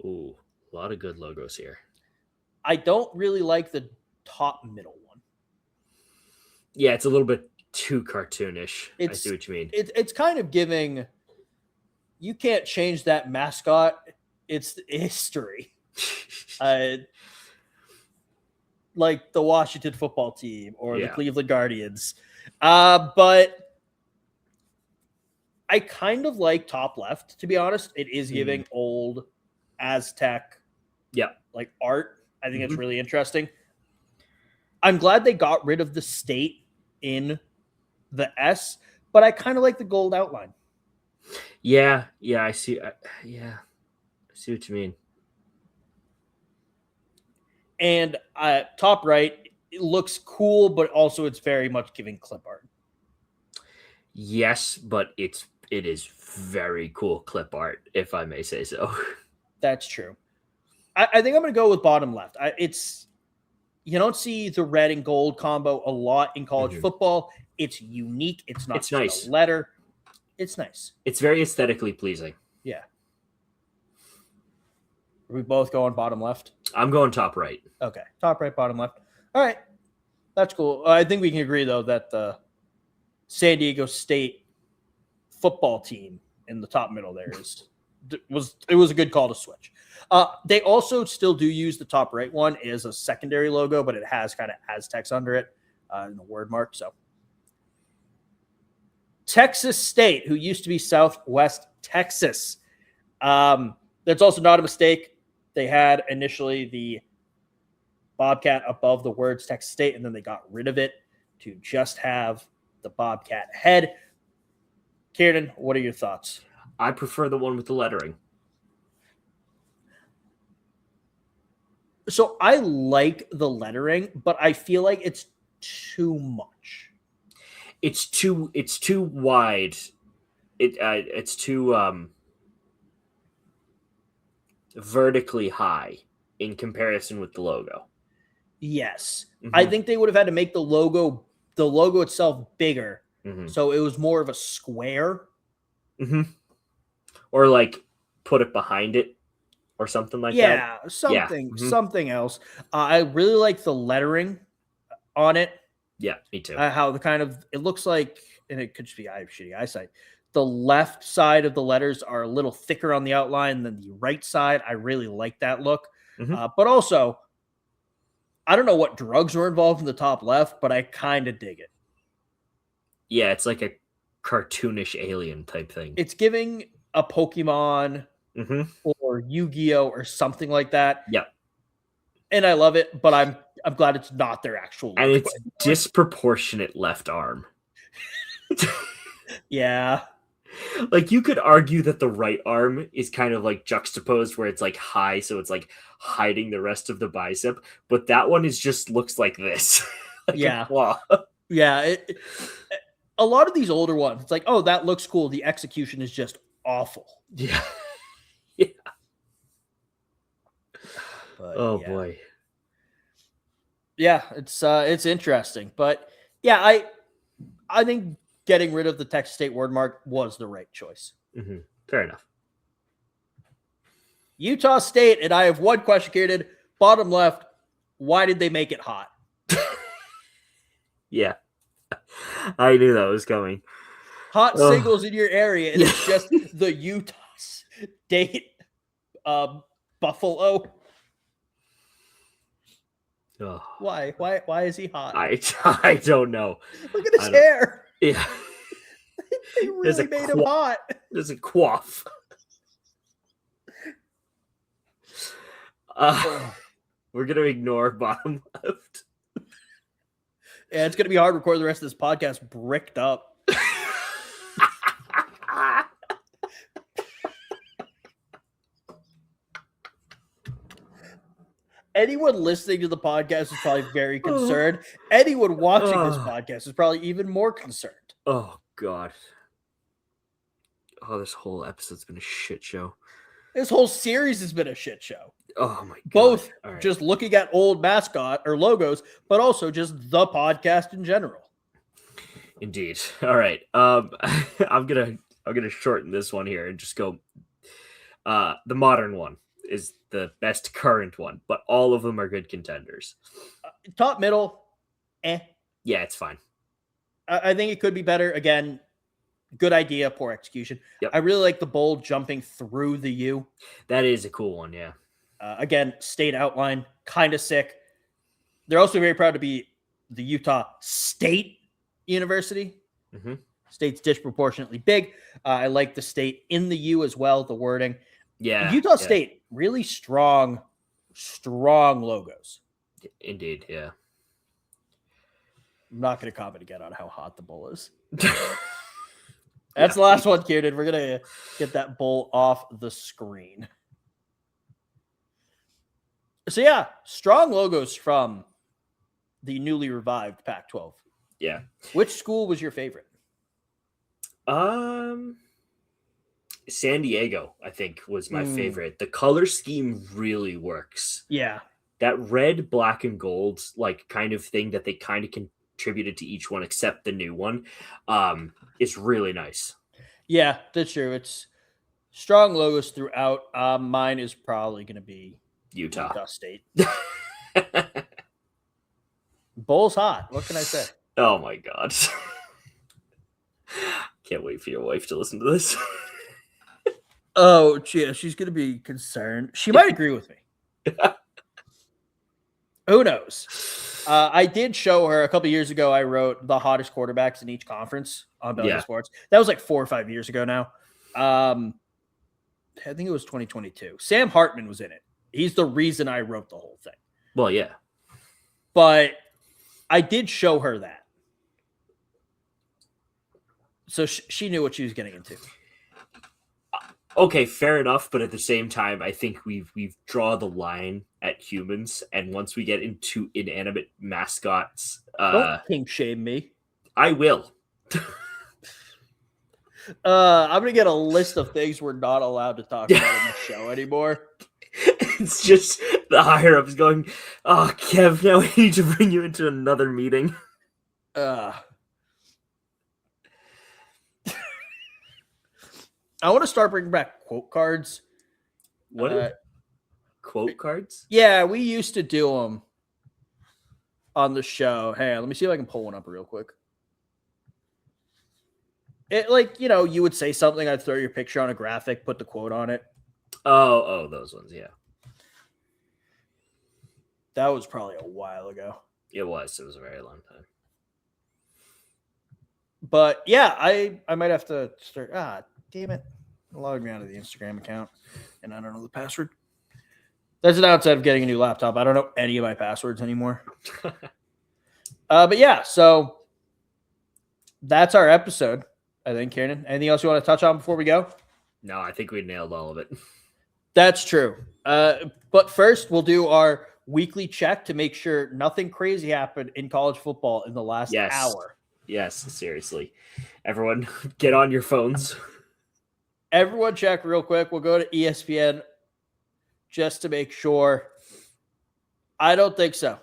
Ooh, a lot of good logos here. I don't really like the top middle one. Yeah, it's a little bit too cartoonish. I see what you mean. It's kind of giving, you can't change that mascot. It's history. Like the Washington football team or the Cleveland Guardians. But I kind of like top left, to be honest. It is giving old Aztec like art. I think it's really interesting. I'm glad they got rid of the state in the S, but I kind of like the gold outline. Yeah, I see. I see what you mean. And top right, it looks cool, but also it's very much giving clip art. Yes, but it is very cool clip art, if I may say so. That's true. I think I'm going to go with bottom left. You don't see the red and gold combo a lot in college football. It's unique. It's not just nice. A letter. It's nice. It's very aesthetically pleasing. Yeah. Are we both going bottom left? I'm going top right. Okay. Top right, bottom left. All right. That's cool. I think we can agree, though, that the San Diego State football team in the top middle there was a good call to switch. They also still do use the top right one as a secondary logo, but it has kind of Aztecs under it in the word mark. So Texas State, who used to be Southwest Texas. That's also not a mistake. They had initially the Bobcat above the words Texas State, and then they got rid of it to just have the Bobcat head. Ciarnan, what are your thoughts? I prefer the one with the lettering. So I like the lettering, but I feel like it's too much. It's too wide. It's too vertically high in comparison with the logo. Yes. Mm-hmm. I think they would have had to make the logo itself bigger. Mm-hmm. So it was more of a square. Mm-hmm. Or like put it behind it or something like that. Yeah, something else. I really like the lettering on it. Yeah, me too. How it looks like, and it could just be shitty eyesight. The left side of the letters are a little thicker on the outline than the right side. I really like that look. Mm-hmm. But also, I don't know what drugs were involved in the top left, but I kind of dig it. Yeah, it's like a cartoonish alien type thing. It's giving a Pokemon or Yu-Gi-Oh or something like that. Yeah. And I love it, but I'm glad it's not their actual. And it's disproportionate left arm. Yeah. Like you could argue that the right arm is kind of like juxtaposed where it's like high, so it's like hiding the rest of the bicep, but that one looks like this. Like yeah. Yeah. A lot of these older ones, it's like, oh, that looks cool. The execution is just awful. Yeah. Yeah. But, boy. Yeah, it's interesting. But yeah, I think getting rid of the Texas State word mark was the right choice. Mm-hmm. Fair enough. Utah State, and I have one question, Ciarnan. Bottom left, why did they make it hot? Yeah. I knew that was coming. Hot singles in your area, and it's just the Utah State Buffalo. Oh. Why is he hot? I don't know. Look at his hair. Yeah. They really made him hot. There's a quaff. We're going to ignore bottom left. Yeah, it's going to be hard to record the rest of this podcast bricked up. Anyone listening to the podcast is probably very concerned. Anyone watching this podcast is probably even more concerned. Oh, God. Oh, this whole episode's been a shit show. This whole series has been a shit show. Oh, my God. Both just looking at old mascot or logos, but also just the podcast in general. Indeed. All right. I'm gonna shorten this one here and just go. The modern one is the best current one, but all of them are good contenders. Top, middle, Yeah, it's fine. I think it could be better. Again, good idea, poor execution. Yep. I really like the bowl jumping through the U. That is a cool one, yeah. Again, state outline, kind of sick. They're also very proud to be the Utah State University. Mm-hmm. State's disproportionately big. I like the state in the U as well, the wording. Yeah. Utah State, really strong logos. Indeed, yeah. I'm not going to comment again on how hot the bowl is. That's the last one, Ciarnan. We're going to get that bowl off the screen. So, yeah, strong logos from the newly revived Pac-12. Yeah. Which school was your favorite? San Diego, I think, was my favorite. The color scheme really works. Yeah. That red, black, and gold, like, kind of thing that they kind of contributed to each one except the new one, is really nice. Yeah, that's true. It's strong logos throughout. Mine is probably going to be Utah State. Bowl's hot. What can I say? Oh, my God. Can't wait for your wife to listen to this. Oh, yeah, she's going to be concerned. She might agree with me. Who knows? I did show her a couple years ago. I wrote the hottest quarterbacks in each conference on Belgian Sports. That was like 4 or 5 years ago now. I think it was 2022. Sam Hartman was in it. He's the reason I wrote the whole thing. Well, yeah. But I did show her that. So she knew what she was getting into. Okay, fair enough, but at the same time, I think we've drawn the line at humans, and once we get into inanimate mascots, don't kink shame me. I will. I'm gonna get a list of things we're not allowed to talk about in the show anymore. It's just the higher ups going, "Oh, Kev, now we need to bring you into another meeting." I want to start bringing back quote cards. What? Quote cards? Yeah, we used to do them on the show. Hey, let me see if I can pull one up real quick. It you would say something, I'd throw your picture on a graphic, put the quote on it. Oh, those ones, yeah. That was probably a while ago. It was a very long time. But yeah, I might have to start. Damn it. Log me out of the Instagram account, and I don't know the password. That's an outside of getting a new laptop. I don't know any of my passwords anymore. But yeah, so that's our episode, I think, Ciarnan. Anything else you want to touch on before we go? No, I think we nailed all of it. That's true. But first, we'll do our weekly check to make sure nothing crazy happened in college football in the last hour. Yes, seriously. Everyone, get on your phones. Everyone check real quick. We'll go to ESPN just to make sure. I don't think so.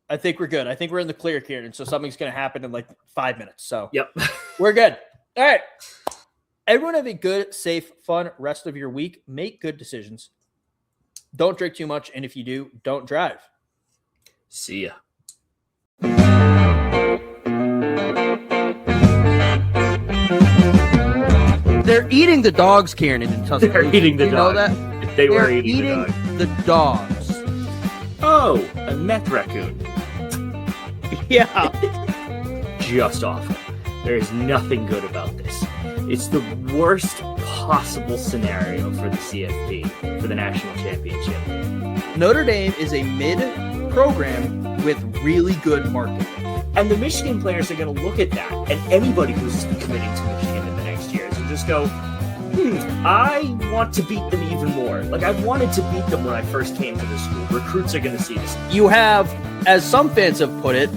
I think we're good. I think we're in the clear, Ciarnan. So something's going to happen in 5 minutes. So yep, we're good. All right. Everyone have a good, safe, fun rest of your week. Make good decisions. Don't drink too much. And if you do, don't drive. See ya. They're eating the dogs, Ciarnan, in Tuscaloosa. They're eating the dogs. You know that? They were eating the dogs. Oh, a meth raccoon. Yeah. Just awful. There is nothing good about this. It's the worst possible scenario for the CFP, for the national championship. Notre Dame is a mid-program with really good marketing. And the Michigan players are going to look at that, and anybody who's committing to Michigan in the next years will just go, I want to beat them even more. I wanted to beat them when I first came to the school. Recruits are going to see this. You have, as some fans have put it,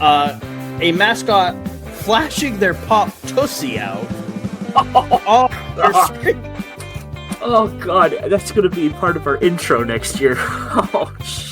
a mascot flashing their pop tussie out. Oh, God, that's going to be part of our intro next year. Oh, shit.